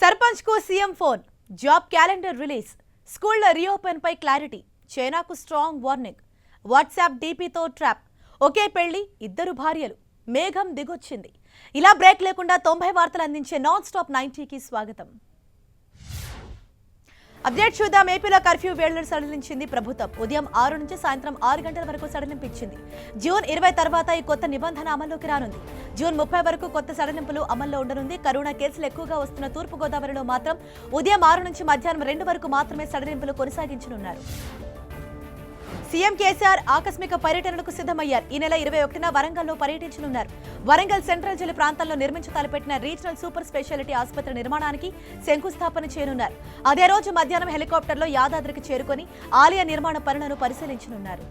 సర్పంచ్ కు CM phone, job calendar release, స్కూళ్ల reopen పై క్లారిటీ, చైనాకు స్ట్రాంగ్ వార్నింగ్, వాట్సాప్ డీపీతో ట్రాప్, ఒకే పెళ్లి ఇద్దరు భార్యలు, మేఘం దిగొచ్చింది. ఇలా బ్రేక్ లేకుండా 90 వార్తలు అందించే నాన్ స్టాప్ 90కి స్వాగతం. అప్డేట్ చూద్దాం. ఏపీలో కర్ఫ్యూ వేళ్లను సడలించింది ప్రభుత్వం. ఉదయం 6 నుంచి సాయంత్రం 6 గంటల వరకు సడలింపించింది. జూన్ 20 తర్వాత ఈ కొత్త నిబంధన అమల్లోకి రానుంది. జూన్ 30 వరకు కొత్త సడలింపులు అమల్లో ఉండనుంది. కరోనా కేసులు ఎక్కువగా వస్తున్న తూర్పుగోదావరిలో మాత్రం ఉదయం 6 నుంచి మధ్యాహ్నం 2 వరకు మాత్రమే సడలింపులు కొనసాగించనున్నారు. సీఎం కేసీఆర్ ఆకస్మిక పర్యటనలకు సిద్ధమయ్యారు. ఈ నెల 21న వరంగల్లో పర్యటించనున్నారు. వరంగల్ సెంట్రల్ జైలు ప్రాంతంలో నిర్మించ తలపెట్టిన రీజనల్ సూపర్ స్పెషాలిటీ ఆసుపత్రి నిర్మాణానికి శంకుస్థాపన చేయనున్నారు. అదే రోజు మధ్యాహ్నం హెలికాప్టర్లో యాదాద్రికి చేరుకొని ఆలయ నిర్మాణ పనులను పరిశీలించనున్నారు.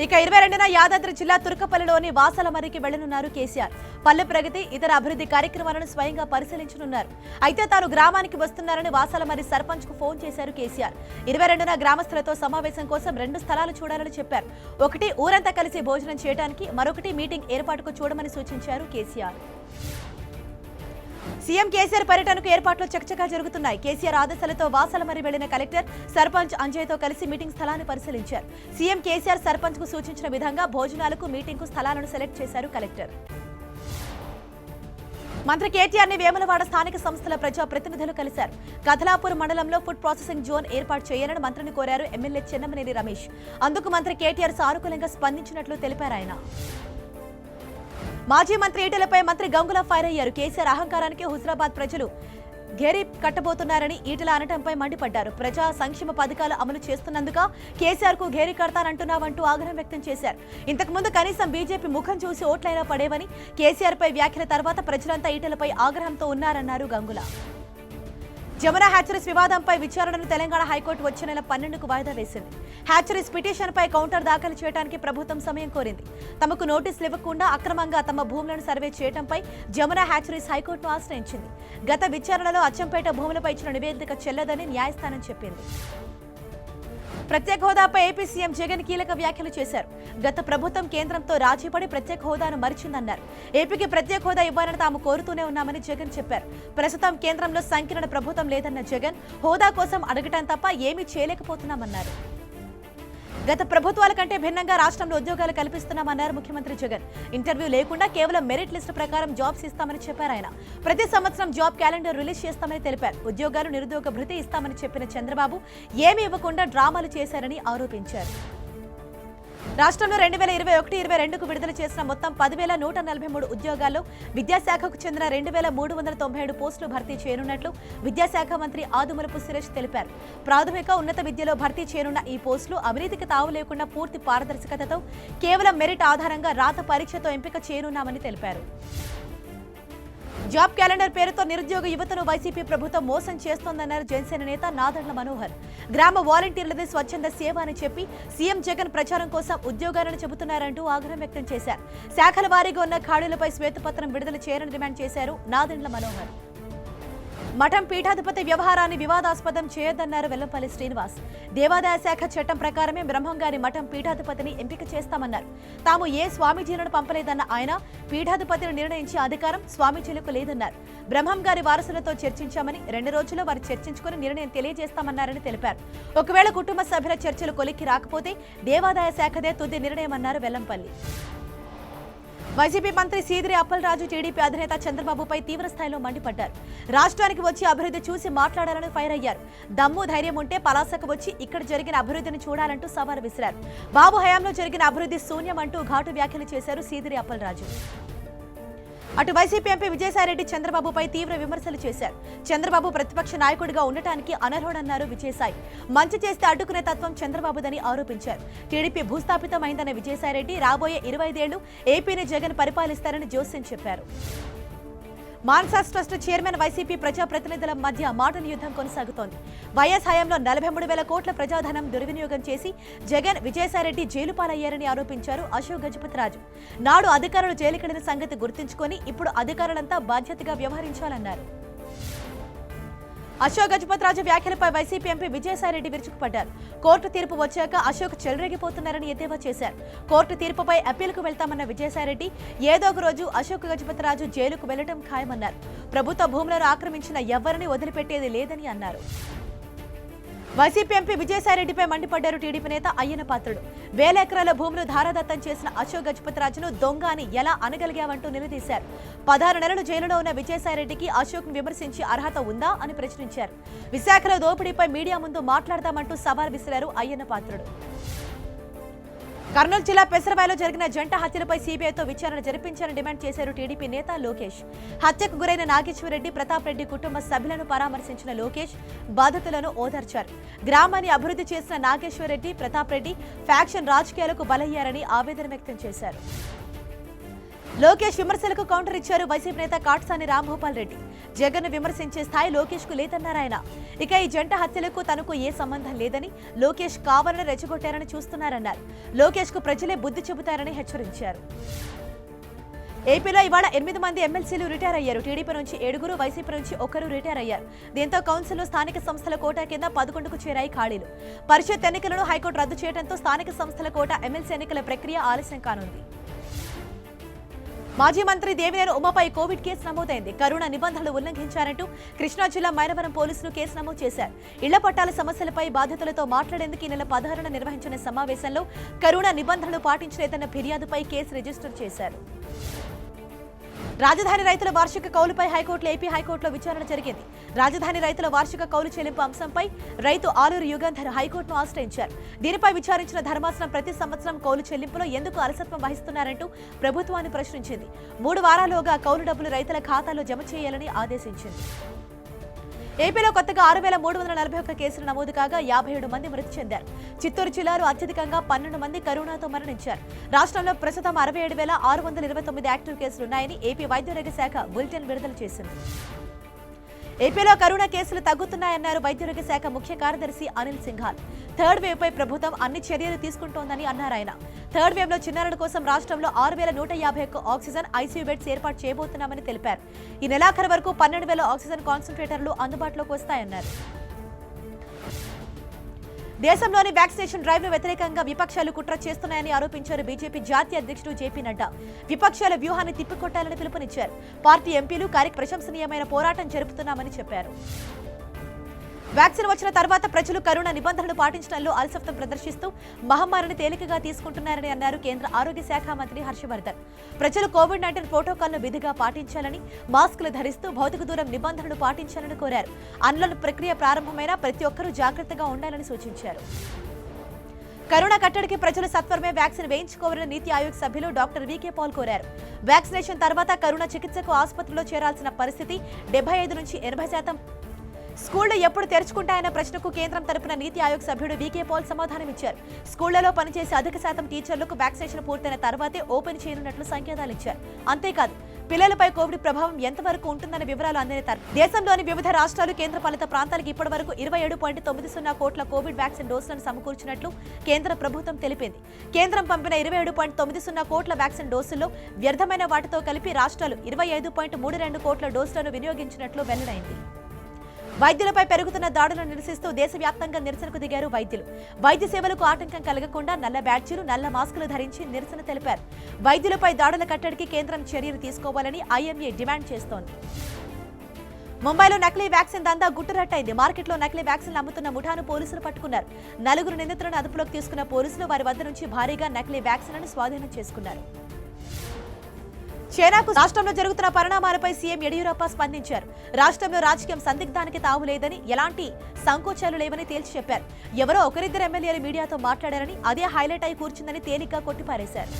ఇక 22న యాదాద్రి జిల్లా తుర్కపల్లిలోని వాసలమర్రికి వెళ్లనున్నారు కేసీఆర్. పల్లె ప్రగతి, ఇతర అభివృద్ధి కార్యక్రమాలను స్వయంగా పరిశీలించనున్నారు. అయితే తాను గ్రామానికి వస్తున్నారని వాసలమర్రి సర్పంచ్ కు ఫోన్ చేశారు కేసీఆర్. 22న గ్రామస్తులతో సమావేశం కోసం 2 స్థలాలు చూడాలని చెప్పారు. ఒకటి ఊరంతా కలిసి భోజనం చేయడానికి, మరొకటి మీటింగ్ ఏర్పాటుకు చూడమని సూచించారు కేసీఆర్. సీఎం కేసీఆర్ పర్యటనకు ఏర్పాట్లు చకచకా జరుగుతున్నాయి. కేసీఆర్ ఆదేశాలతో వాసలమర్రి వెళ్లిన కలెక్టర్, సర్పంచ్ అంజయ్తో కలిసి మీటింగ్ స్థలాన్ని పరిశీలించారు. సీఎం కేసీఆర్ సర్పంచ్ కు సూచించిన విధంగా భోజనాలకు, మీటింగ్ కు స్థలాలను సెలెక్ట్ చేశారు కలెక్టర్. మంత్రి కేటీఆర్ ని వేములవాడ స్థానిక సంస్థల ప్రజా ప్రతినిధులు కలిశారు. కథలాపూర్ మండలంలో ఫుడ్ ప్రాసెసింగ్ జోన్ ఏర్పాటు చేయాలని మంత్రిని కోరారు ఎమ్మెల్యే చెన్నమనేని రమేష్. అందుకు మంత్రి కేటీఆర్ సానుకూలంగా స్పందించినట్లు తెలిపారు ఆయన. మాజీ మంత్రి ఈటెలపై మంత్రి గంగుల ఫైర్ అయ్యారు. కేసీఆర్ అహంకారానికి హుజరాబాద్ ప్రజలు గేరీ కట్టబోతున్నారని ఈటెల అనటంపై మండిపడ్డారు. ప్రజా సంక్షేమ పథకాలు అమలు చేస్తున్నందుక కేసీఆర్ కు గేరీ కడతానంటున్నావంటూ ఆగ్రహం వ్యక్తం చేశారు. ఇంతకుముందు కనీసం బీజేపీ ముఖం చూసి ఓట్లైనా పడేవని, కేసీఆర్ పై వ్యాఖ్యల తర్వాత ప్రజలంతా ఈటెలపై ఆగ్రహంతో ఉన్నారన్నారు గంగుల. జమున హ్యాచరీస్ వివాదంపై విచారణను తెలంగాణ హైకోర్టు వచ్చే నెల 12కు వాయిదా వేసింది. హ్యాచరీస్ పిటిషన్పై కౌంటర్ దాఖలు చేయడానికి ప్రభుత్వం సమయం కోరింది. తమకు నోటీసులు ఇవ్వకుండా అక్రమంగా తమ భూములను సర్వే చేయడంపై జమున హ్యాచరీస్ హైకోర్టును ఆశ్రయించింది. గత విచారణలో అచ్చంపేట భూములపై ఇచ్చిన నివేదిక చెల్లదని న్యాయస్థానం చెప్పింది. ప్రత్యేక హోదాపై ఏపీ సీఎం జగన్ కీలక వ్యాఖ్యలు చేశారు. గత ప్రభుత్వం కేంద్రంతో రాజీపడి ప్రత్యేక హోదాను మరిచిందన్నారు. ఏపీకి ప్రత్యేక హోదా ఇవ్వాలని తాము కోరుతూనే ఉన్నామని జగన్ చెప్పారు. ప్రస్తుతం కేంద్రంలో సంకీర్ణ ప్రభుత్వం లేదన్న జగన్ హోదా కోసం అడగటం తప్ప ఏమీ చేయలేకపోతున్నామన్నారు. గత ప్రభుత్వాల కంటే భిన్నంగా రాష్ట్రంలో ఉద్యోగాలు కల్పిస్తున్నామన్నారు ముఖ్యమంత్రి జగన్. ఇంటర్వ్యూ లేకుండా కేవలం మెరిట్ లిస్టు ప్రకారం జాబ్స్ ఇస్తామని చెప్పారు ఆయన. ప్రతి సంవత్సరం జాబ్ క్యాలెండర్ రిలీజ్ చేస్తామని తెలిపారు. ఉద్యోగాలు, నిరుద్యోగ భృతి ఇస్తామని చెప్పిన చంద్రబాబు ఏమీ ఇవ్వకుండా డ్రామాలు చేశారని ఆరోపించారు. రాష్ట్రంలో 2021-22కు విడుదల చేసిన మొత్తం 10,143 ఉద్యోగాల్లో విద్యాశాఖకు చెందిన 2,397 పోస్టులు భర్తీ చేయనున్నట్లు విద్యాశాఖ మంత్రి ఆదుమూలపు సురేష్ తెలిపారు. ప్రాథమిక, ఉన్నత విద్యలో భర్తీ చేయనున్న ఈ పోస్టులు అవినీతికి తావు లేకుండా పూర్తి పారదర్శకతతో కేవలం మెరిట్ ఆధారంగా రాత పరీక్షతో ఎంపిక చేయనున్నామని తెలిపారు. జాబ్ క్యాలెండర్ పేరుతో నిరుద్యోగ యువతను వైసీపీ ప్రభుత్వం మోసం చేస్తోందన్నారు జనసేన నేత నాదెండ్ల మనోహర్. గ్రామ వాలంటీర్లది స్వచ్ఛంద సేవ అని చెప్పి సీఎం జగన్ ప్రచారం కోసం ఉద్యోగాలను చెబుతున్నారంటూ ఆగ్రహం వ్యక్తం చేశారు. శాఖల వారీగా ఉన్న ఖాళీలపై శ్వేతపత్రం విడుదల చేయాలని డిమాండ్ చేశారు నాదెండ్ల మనోహర్. మఠం పీఠాధిపతి వ్యవహారాన్ని వివాదాస్పదం చేయొద్దన్నారు వెల్లంపల్లి శ్రీనివాస్. దేవాదాయ శాఖ చట్టం ప్రకారమే బ్రహ్మంగారి మఠం పీఠాధిపతిని ఎంపిక చేస్తామన్నారు. తాము ఏ స్వామీజీలను పంపలేదన్న ఆయన పీఠాధిపతిని నిర్ణయించే అధికారం స్వామీజీలకు లేదన్నారు. బ్రహ్మంగారి వారసులతో చర్చించామని 2 రోజుల్లో వారు చర్చించుకుని నిర్ణయం తెలియజేస్తామన్నారని తెలిపారు. ఒకవేళ కుటుంబ సభ్యుల చర్చలు కొలిక్కి రాకపోతే దేవాదాయ శాఖదే తుది నిర్ణయమన్నారు వెల్లంపల్లి. వైసీపీ మంత్రి సీదిరి అప్పలరాజు టీడీపీ అధినేత చంద్రబాబుపై తీవ్ర స్థాయిలో మండిపడ్డారు. రాష్ట్రానికి వచ్చి అభివృద్ధి చూసి మాట్లాడాలని ఫైర్ అయ్యారు. దమ్ము ధైర్యం ఉంటే పలాసకు వచ్చి ఇక్కడ జరిగిన అభివృద్ధిని చూడాలంటూ సవాల్ విసిరారు. బాబు హయాంలో జరిగిన అభివృద్ధి శూన్యమంటూ ఘాటు వ్యాఖ్యలు చేశారు సీదిరి అప్పలరాజు. అటు వైసీపీ ఎంపీ విజయసాయిరెడ్డి చంద్రబాబుపై తీవ్ర విమర్శలు చేశారు. చంద్రబాబు ప్రతిపక్ష నాయకుడిగా ఉండటానికి అనర్హుడన్నారు విజయసాయి. మంచి చేస్తే అడ్డుకునే తత్వం చంద్రబాబుదని ఆరోపించారు. టీడీపీ భూస్థాపితమైందన్న విజయసాయిరెడ్డి రాబోయే 25 ఏళ్లు ఏపీని జగన్ పరిపాలిస్తారని జోస్యం చెప్పారు. మాన్సాస్ ట్రస్ట్ చైర్మన్, వైసీపీ ప్రజాప్రతినిధుల మధ్య మాటల యుద్ధం కొనసాగుతోంది. వైఎస్ హయాంలో 43,000 కోట్ల ప్రజాధనం దుర్వినియోగం చేసి జగన్, విజయసాయిరెడ్డి జైలు పాలయ్యారని ఆరోపించారు అశోక్ గజపతిరాజు. నాడు అధికారులు జైలుకెళ్లిన సంగతి గుర్తుంచుకొని ఇప్పుడు అధికారులంతా బాధ్యతగా వ్యవహరించాలన్నారు. అశోక్ గజపతిరాజు వ్యాఖ్యలపై వైసీపీ ఎంపీ విజయసాయిరెడ్డి విరుచుకుపడ్డారు. కోర్టు తీర్పు వచ్చాక అశోక్ చెలరేగిపోతున్నారని ఎద్దేవా చేశారు. కోర్టు తీర్పుపై అప్పీలుకు వెళ్తామన్న విజయసాయిరెడ్డి ఏదో ఒక రోజు అశోక్ గజపతిరాజు జైలుకు వెళ్లడం ఖాయమన్నారు. ప్రభుత్వ భూములను ఆక్రమించిన ఎవరిని వదిలిపెట్టేది లేదని అన్నారు. వైసీపీ ఎంపీ విజయసాయిరెడ్డిపై మండిపడ్డారు టీడీపీ నేత అయ్యన్న పాత్రుడు. 1000 ఎకరాల భూములు ధారాదత్తం చేసిన అశోక్ గజపతిరాజును దొంగ అని ఎలా అనగలిగావంటూ నిలదీశారు. 16 నెలలు జైలులో ఉన్న విజయసాయిరెడ్డికి అశోక్ ను విమర్శించే అర్హత ఉందా అని ప్రశ్నించారు. విశాఖలో దోపిడీపై మీడియా ముందు మాట్లాడతామంటూ సవాల్ విసిరారు అయ్యన్న పాత్రుడు. కర్నూలు జిల్లా పెసరవాయలో జరిగిన జంట హత్యలపై సీబీఐతో విచారణ జరిపించాలని డిమాండ్ చేశారు టీడీపీ నేత లోకేష్. హత్యకు గురైన నాగేశ్వరరెడ్డి, ప్రతాప్ రెడ్డి కుటుంబ సభ్యులను పరామర్శించిన లోకేష్ బాధితులను ఓదార్చారు. గ్రామాన్ని అభివృద్ధి చేసిన నాగేశ్వరరెడ్డి, ప్రతాప్ రెడ్డి ఫ్యాక్షన్ రాజకీయాలకు బలయ్యారని ఆవేదన వ్యక్తం చేశారు. లోకేష్ విమర్శలకు కౌంటర్ ఇచ్చారు వైసీపీ నేత కాట్సాని రాంభూపాల్ రెడ్డి. జగన్ ను విమర్శించే స్థాయి లోకేష్ కు లేదన్నారు ఆయన. ఇక ఈ జంట హత్యలకు తనకు ఏ సంబంధం లేదని, లోకేష్ కావాలని రెచ్చగొట్టారని చూస్తున్నారన్నారు. లోకేష్ కు ప్రజలే బుద్ధి చెబుతారని హెచ్చరించారు. ఏపీలో ఇవాళ 8 మంది ఎమ్మెల్సీలు రిటైర్ అయ్యారు. టీడీపీ నుంచి 7, వైసీపీ నుంచి 1 రిటైర్ అయ్యారు. దీంతో కౌన్సిల్లో స్థానిక సంస్థల కోటా కింద 11కు చేరాయి ఖాళీలు. పరిషత్ ఎన్నికలను హైకోర్టు రద్దు చేయడంతో స్థానిక సంస్థల కోటా ఎమ్మెల్సీ ఎన్నికల ప్రక్రియ ఆలస్యం కానుంది. మాజీ మంత్రి దేవినేని ఉమాపై కోవిడ్ కేసు నమోదైంది. కరోనా నిబంధనలు ఉల్లంఘించారంటూ కృష్ణా జిల్లా మైలవరం పోలీసులు కేసు నమోదు చేశారు. ఇళ్ల పట్టాల సమస్యలపై బాధితులతో మాట్లాడేందుకు ఈ నెల 16న నిర్వహించిన సమావేశంలో కరోనా నిబంధనలు పాటించలేదన్న ఫిర్యాదుపై కేసు రిజిస్టర్ చేశారు. రాజధాని రైతుల వార్షిక కౌలుపై హైకోర్టులో ఏపీ హైకోర్టులో విచారణ జరిగింది. రాజధాని రైతుల వార్షిక కౌలు చెల్లింపు అంశంపై రైతు ఆలూరు యుగంధర్ హైకోర్టును ఆశ్రయించారు. దీనిపై విచారించిన ధర్మాసనం ప్రతి సంవత్సరం కౌలు చెల్లింపులో ఎందుకు అలసత్వం వహిస్తున్నారంటూ ప్రభుత్వాన్ని ప్రశ్నించింది. 3 వారాల్లోగా కౌలు డబ్బులు రైతుల ఖాతాలో జమ చేయాలని ఆదేశించింది. ఏపీలో కొత్తగా 6,341 కేసులు నమోదు కాగా 57 మంది మృతి చెందారు. చిత్తూరు జిల్లాలో అత్యధికంగా 12 మంది కరోనాతో మరణించారు. రాష్ట్రంలో ప్రస్తుతం 67,629 యాక్టివ్ కేసులున్నాయని ఏపీ వైద్యారోగ్య శాఖ బులెటిన్ విడుదల చేసింది. ఏపీలో కరోనా కేసులు తగ్గుతున్నాయన్నారు వైద్యారోగ్య శాఖ ముఖ్య కార్యదర్శి అనిల్ సింఘాల్. థర్డ్ వేవ్ పై ప్రభుత్వం అన్ని చర్యలు తీసుకుంటోందని అన్నారు ఆయన. థర్డ్ వేవ్ లో చిన్నారుల కోసం రాష్ట్రంలో 6,151 ఆక్సిజన్ ఐసీయూ బెడ్స్ ఏర్పాటు చేయబోతున్నామని తెలిపారు. ఈ నెలాఖరు వరకు 12,000 ఆక్సిజన్ కాన్సంట్రేటర్లు అందుబాటులోకి వస్తాయన్నారు. దేశంలోని వ్యాక్సినేషన్ డ్రైవ్ ను వ్యతిరేకంగా విపక్షాలు కుట్ర చేస్తున్నాయని ఆరోపించారు బీజేపీ జాతీయ అధ్యక్షుడు జేపీ నడ్డా. విపక్షాల వ్యూహాన్ని తిప్పికొట్టాలని పిలుపునిచ్చారు. పార్టీ ఎంపీలు ప్రశంసనీయమైన పోరాటం జరుపుతున్నామని చెప్పారు. వ్యాక్సిన్ వచ్చిన తర్వాత ప్రజలు కరోనా నిబంధనలు పాటించడంలో అలసత్వం ప్రదర్శిస్తూ మహమ్మారిని తేలికగా తీసుకుంటున్నారని అన్నారు కేంద్ర ఆరోగ్య శాఖ మంత్రి హర్షవర్ధన్. ప్రజలు కోవిడ్-19 ప్రోటోకాల్ను విధిగా పాటించాలని, మాస్కులు ధరిస్తూ భౌతిక దూరం నిబంధనలు పాటించాలని కోరారు. అన్లాక్ ప్రక్రియ ప్రారంభమైన ప్రతి ఒక్కరూ జాగ్రత్తగా ఉండాలని సూచించారు. కరోనా కట్టడికి ప్రజలు సత్వరమే వ్యాక్సిన్ వేయించుకోవాలని నీతి ఆయోగ్ సభ్యులు డాక్టర్ వికే పాల్ కోరారు. వ్యాక్సినేషన్ తర్వాత కరోనా చికిత్సకు ఆసుపత్రిలో చేరాల్సిన పరిస్థితి 75 నుంచి 80%. స్కూళ్లు ఎప్పుడు తెరుచుకుంటాయన్న ప్రశ్నకు కేంద్రం తరపున నీతి ఆయోగ్ సభ్యుడు వికే పాల్ సమాధానమిచ్చారు. స్కూళ్లలో పనిచేసే అధిక శాతం టీచర్లకు వ్యాక్సినేషన్ పూర్తయిన తర్వాతే ఓపెన్ చేయనున్నట్లు సంకేతాలిచ్చారు. అంతేకాదు, పిల్లలపై కోవిడ్ ప్రభావం ఎంతవరకు ఉంటుందన్న వివరాలు అందిన దేశంలోని వివిధ రాష్ట్రాలు, కేంద్రపాలిత ప్రాంతాలకు ఇప్పటివరకు 27.90 కోట్ల కోవిడ్ వ్యాక్సిన్ డోసులను సమకూర్చినట్లు కేంద్ర ప్రభుత్వం తెలిపింది. కేంద్రం పంపిన 27.90 కోట్ల వ్యాక్సిన్ డోసుల్లో వ్యర్థమైన వాటితో కలిపి రాష్ట్రాలు 25.32 కోట్ల డోసులను వినియోగించినట్లు వెల్లడైంది. వైద్యులపై పెరుగుతున్న దాడులను నిరసిస్తూ దేశవ్యాప్తంగా నిరసనకు దిగారు వైద్యులు. వైద్య సేవలకు ఆటంకం కలగకుండా నల్ల బ్యాడ్జీలు, నల్ల మాస్కులు ధరించి నిరసన తెలిపారు. వైద్యులపై దాడుల కట్టడికి కేంద్రం చర్యలు తీసుకోవాలని ఐఎంఏ డిమాండ్ చేస్తోంది. ముంబైలో నకిలీ వ్యాక్సిన్ దందా గుట్టురట్టయింది. మార్కెట్లో నకిలీ వ్యాక్సిన్లు అమ్ముతున్న ముఠాను పోలీసులు పట్టుకున్నారు. 4 నిందితులను అదుపులోకి తీసుకున్న పోలీసులు వారి వద్ద నుంచి భారీగా నకిలీ వ్యాక్సిన్లను స్వాధీనం చేసుకున్నారు. చైనాకు రాష్ట్రంలో జరుగుతున్న పరిణామాలపై సీఎం యడియూరప్ప స్పందించారు. రాష్ట్రంలో రాజకీయం సందిగ్ధానికి తావులేదని, ఎలాంటి సంకోచాలు లేవని తేల్చి చెప్పారు. ఎవరో ఒకరిద్దరు ఎమ్మెల్యేలు మీడియాతో మాట్లాడారని, అదే హైలైట్ అయి కూర్చుందని తేలిగ్గా కొట్టిపారేశారు.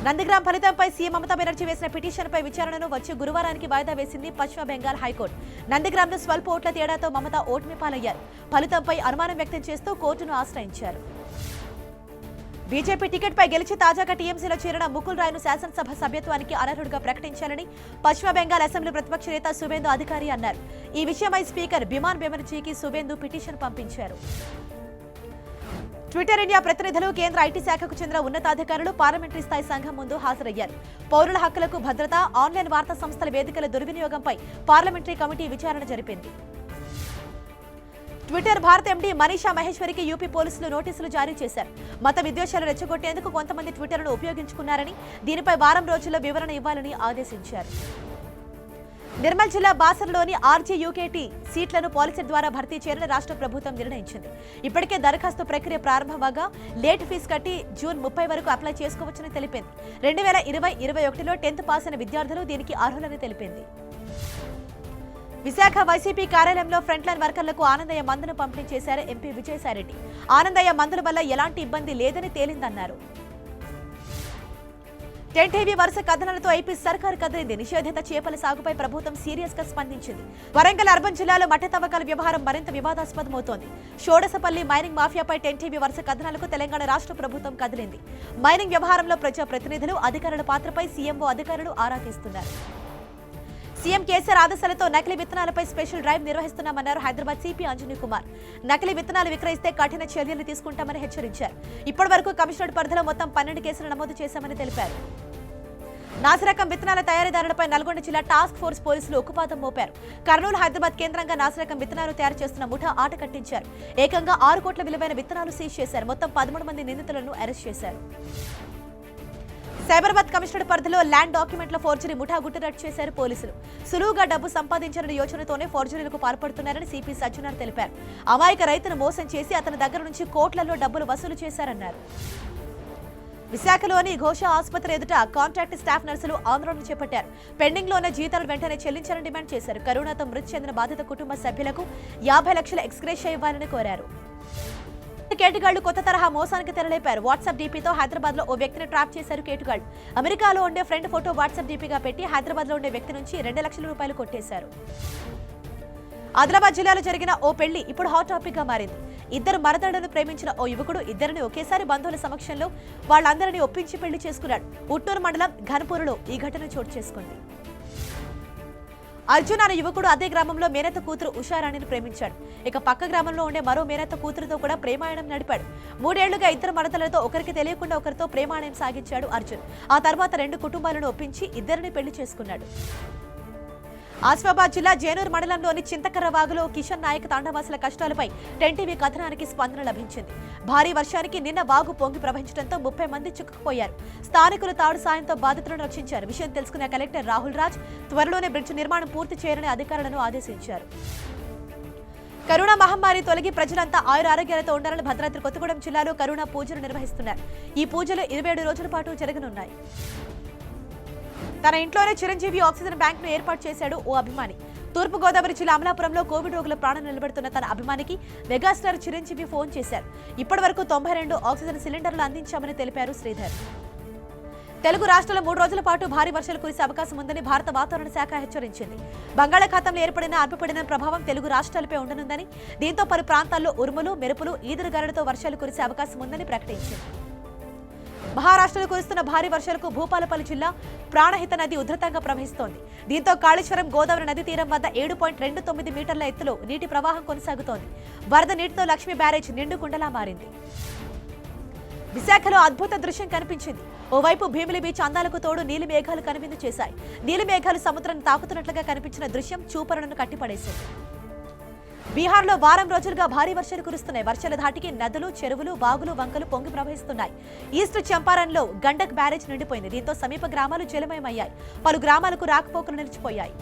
నందిగ్రామ్ ఫలితంపై సీఎం మమతా బెనర్జీ వేసిన పిటిషన్పై విచారణను వచ్చే గురువారానికి వాయిదా వేసింది పశ్చిమ బెంగాల్ హైకోర్టు. నందిగ్రామ్లో స్వల్ప ఓట్ల తేడాతో మమతా ఓటమి పాలయ్యారు. ఫలితంపై అనుమానం వ్యక్తం చేస్తూ కోర్టును ఆశ్రయించారు. బీజేపీ టికెట్పై గెలిచి తాజాగా టీఎంసీలో చేరిన ముకుల్ రాయ్ను శాసనసభ సభ్యత్వానికి అనర్హుడిగా ప్రకటించాలని పశ్చిమ బెంగాల్ అసెంబ్లీ ప్రతిపక్ష నేత సువేందు అధికారి అన్నారు. ఈ విషయమై స్పీకర్ బిమాన్ బెనర్జీకి సువేందు పిటిషన్ పంపించారు. ట్విట్టర్ ఇండియా ప్రతినిధులు, కేంద్ర ఐటీ శాఖకు చెందిన ఉన్నతాధికారులు పార్లమెంటరీ స్థాయి సంఘం ముందు హాజరయ్యారు. పౌరుల హక్కులకు భద్రత, ఆన్లైన్ వార్తా సంస్థల వేదికల దుర్వినియోగంపై పార్లమెంటరీ కమిటీ విచారణ జరిపింది. ట్విట్టర్ భారత ఎండీ మనీషా మహేశ్వరికి యూపీ పోలీసులు నోటీసులు జారీ చేశారు. మత విద్వేషాలు రెచ్చగొట్టేందుకు కొంతమంది ట్విట్టర్ను ఉపయోగించుకున్నారని, దీనిపై వారం రోజుల్లో వివరణ ఇవ్వాలని ఆదేశించారు. నిర్మల్ జిల్లా బాసరలోని ఆర్జీయూకేటీ సీట్లను పాలసీ ద్వారా భర్తీ చేయాలని రాష్ట్ర ప్రభుత్వం నిర్ణయించింది. ఇప్పటికే దరఖాస్తు ప్రక్రియ ప్రారంభమవగా లేట్ ఫీజు కట్టి జూన్ 30 వరకు అప్లై చేసుకోవచ్చని తెలిపింది. 2020-21లో 10th పాస్ అయిన విద్యార్థులు దీనికి అర్హులని తెలిపింది. విశాఖ వైసీపీ కార్యాలయంలో ఫ్రంట్ లైన్ వర్కర్లకు ఆనందయ్య మందును పంపిణీ చేశారు ఎంపీ విజయసాయిరెడ్డి. ఆనందయ్య మందుల వల్ల ఎలాంటి ఇబ్బంది లేదని తేలిందన్నారు. 10 టీవీ వరుస కథనాలతో ఏపీ సర్కారు కదిలింది. నిషేధిత చేపల సాగుపై ప్రభుత్వం సీరియస్ గా స్పందించింది. వరంగల్ అర్బన్ జిల్లాలో మట్టి తవ్వకాల వ్యవహారం మరింత వివాదాస్పదమవుతోంది. షోడసపల్లి మైనింగ్ మాఫియాపై 10 టీవీ వరుస కథనాలకు తెలంగాణ రాష్ట్ర ప్రభుత్వం కదిలింది. మైనింగ్ వ్యవహారంలో ప్రజాప్రతినిధులు, అధికారుల పాత్రపై సీఎంఓ అధికారులు ఆరా తీస్తున్నారు. సీఎం కేసీఆర్ ఆదేశాలతో నకిలీ విత్తనాలపై స్పెషల్ డ్రైవ్ నిర్వహిస్తున్నామన్నారు హైదరాబాద్ సిపి అంజనీ కుమార్. నకిలీ విత్తనాలు విక్రయిస్తే కఠిన చర్యలు తీసుకుంటామని హెచ్చరించారు. ఇప్పటి వరకు కమిషనరేట్ పరిధిలో మొత్తం 12 కేసులు నమోదు చేశామని తెలిపారు. నాసిరకం విత్తనాల తయారీదారులపై నల్గొండ జిల్లా టాస్క్ ఫోర్స్ పోలీసులు ఉక్కుపాదం మోపారు. కర్నూలు, హైదరాబాద్ కేంద్రంగా నాసిరకం విత్తనాలు తయారు చేస్తున్న ముఠా ఆట కట్టించారు. ఏకంగా 6 కోట్ల విలువైన విత్తనాలు సీజ్ చేశారు. మొత్తం 13 మంది నిందితులను అరెస్ట్ చేశారు. సైబరాబాద్ కమిషనరేట్ పరిధిలో ల్యాండ్ డాక్యుమెంట్ల ఫోర్జరీ ముఠా గుట్టురట్టు చేశారు పోలీసులు. సులువుగా డబ్బు సంపాదించాలనే యోచనతోనే ఫోర్జరీలకు పాల్పడుతున్నారని సిపి సజ్జనార్ తెలిపారు. అమాయక రైతును మోసం చేసి అతని దగ్గర నుంచి కోట్లలో డబ్బులు వసూలు చేశారన్నారు. విశాఖలోని ఘోష ఆసుపత్రి ఎదుట కాంట్రాక్ట్ స్టాఫ్ నర్సులు ఆందోళన చేపట్టారు. పెండింగ్ లో ఉన్న జీతాలు వెంటనే చెల్లించాలని డిమాండ్ చేశారు. కరోనాతో మృతి చెందిన బాధిత కుటుంబ సభ్యులకు 50 లక్షల ఎక్స్గ్రేషియా ఇవ్వాలని కోరారు. కేటుగాళ్లు కొత్త తరహా మోసానికి తెరలేపారు. వాట్సాప్ డీపీతో హైదరాబాద్ లో ఓ వ్యక్తిని ట్రాప్ చేశారు కేటుగాళ్లు. అమెరికాలో ఉండే ఫ్రెండ్ ఫోటో వాట్సాప్ డీపీగా పెట్టి హైదరాబాద్ లో ఉండే వ్యక్తి నుంచి 2 లక్షల రూపాయలు కొట్టేశారు. ఆదిలాబాద్ జిల్లాలో జరిగిన ఓ పెళ్లి ఇప్పుడు హాట్ టాపిక్ గా మారింది. ఇద్దరు మరదళ్లను ప్రేమించిన ఓ యువకుడు ఇద్దరిని ఒకేసారి బంధువుల సమక్షంలో వాళ్ళందరినీ ఒప్పించి పెళ్లి చేసుకున్నాడు. ఉట్నూరు మండలం ఘనపూరులో ఈ ఘటన చోటు చేసుకుంది. అర్జున్ అనే యువకుడు అదే గ్రామంలో మేనత్త కూతురు ఉషారాణిని ప్రేమించాడు. ఇక పక్క గ్రామంలో ఉండే మరో మేనత్త కూతురుతో కూడా ప్రేమాయణం నడిపాడు. 3 ఏళ్లుగా ఇద్దరు మడతలతో ఒకరికి తెలియకుండా ఒకరితో ప్రేమాయణం సాగించాడు అర్జున్. ఆ తర్వాత 2 కుటుంబాలను ఒప్పించి ఇద్దరిని పెళ్లి చేసుకున్నాడు. ఆసిఫాబాద్ జిల్లా జేనూరు మండలంలోని చింతకర్ర వాగులో కిషన్ నాయక్ తాండవాసుల కష్టాలపై 10 టీవీ కథనానికి స్పందన లభించింది. భారీ వర్షానికి నిన్న వాగు పొంగి ప్రవహించడంతో 30 మంది చిక్కుకుపోయారు. స్థానికులు తాడు సాయంతో బాధితులను రక్షించారు. విషయం తెలుసుకున్న కలెక్టర్ రాహుల్ రాజ్ త్వరలోనే బ్రిడ్జ్ నిర్మాణం పూర్తి చేయాలని అధికారులను ఆదేశించారు. కరోనా మహమ్మారి తొలగి ప్రజలంతా ఆయురారోగ్యాలతో ఉండాలని భద్రాద్రి కొత్తగూడెం జిల్లాలో కరోనా పూజలు నిర్వహిస్తున్నారు. ఈ పూజలు 27 రోజుల పాటు జరగనున్నాయి. తన ఇంట్లోనే చిరంజీవి ఆక్సిజన్ బ్యాంక్ ను ఏర్పాటు చేశాడు ఓ అభిమాని. తూర్పుగోదావరి జిల్లా అమలాపురంలో కోవిడ్ రోగుల ప్రాణం నిలబెడుతున్న తన అభిమానికి మెగాస్టార్ చిరంజీవి ఫోన్ చేశారు. ఇప్పటి వరకు 92 ఆక్సిజన్ సిలిండర్లు అందించామని తెలిపారు శ్రీధర్. తెలుగు రాష్ట్రాల్లో 3 రోజుల పాటు భారీ వర్షాలు కురిసే అవకాశం ఉందని భారత వాతావరణ శాఖ హెచ్చరించింది. బంగాళాఖాతంలో ఏర్పడిన అల్పపీడన ప్రభావం తెలుగు రాష్ట్రాలపై ఉండనుందని, దీంతో పలు ప్రాంతాల్లో ఉరుములు, మెరుపులు, ఈదురుగాలులతో వర్షాలు కురిసే అవకాశం ఉందని ప్రకటించింది. మహారాష్ట్రలో కురుస్తున్న భారీ వర్షాలకు భూపాలపల్లి జిల్లా ప్రాణహిత నది ఉధృతంగా ప్రవహిస్తోంది. దీంతో కాళేశ్వరం గోదావరి నది తీరం వద్ద 7.29 మీటర్ల ఎత్తులో నీటి ప్రవాహం కొనసాగుతోంది. వరద నీటితో లక్ష్మీ బ్యారేజ్ నిండుకుండలా మారింది. విశాఖలో అద్భుత దృశ్యం కనిపించింది. ఓవైపు భీమిలి బీచ్ అందాలకు తోడు నీలి మేఘాలు కనువిందు చేశాయి. నీలి మేఘాలు సముద్రాన్ని తాకుతున్నట్లుగా కనిపించిన దృశ్యం చూపరులను కట్టిపడేసింది. బీహార్లో వారం రోజులుగా భారీ వర్షాలు కురుస్తున్నాయి. వర్షాల ధాటికి నదులు, చెరువులు, వాగులు, వంకలు పొంగి ప్రవహిస్తున్నాయి. ఈస్ట్ చంపారణ్లో గండక్ బ్యారేజ్ నిండిపోయింది. దీంతో సమీప గ్రామాలు జలమయమయ్యాయి. పలు గ్రామాలకు రాకపోకలు నిలిచిపోయాయి.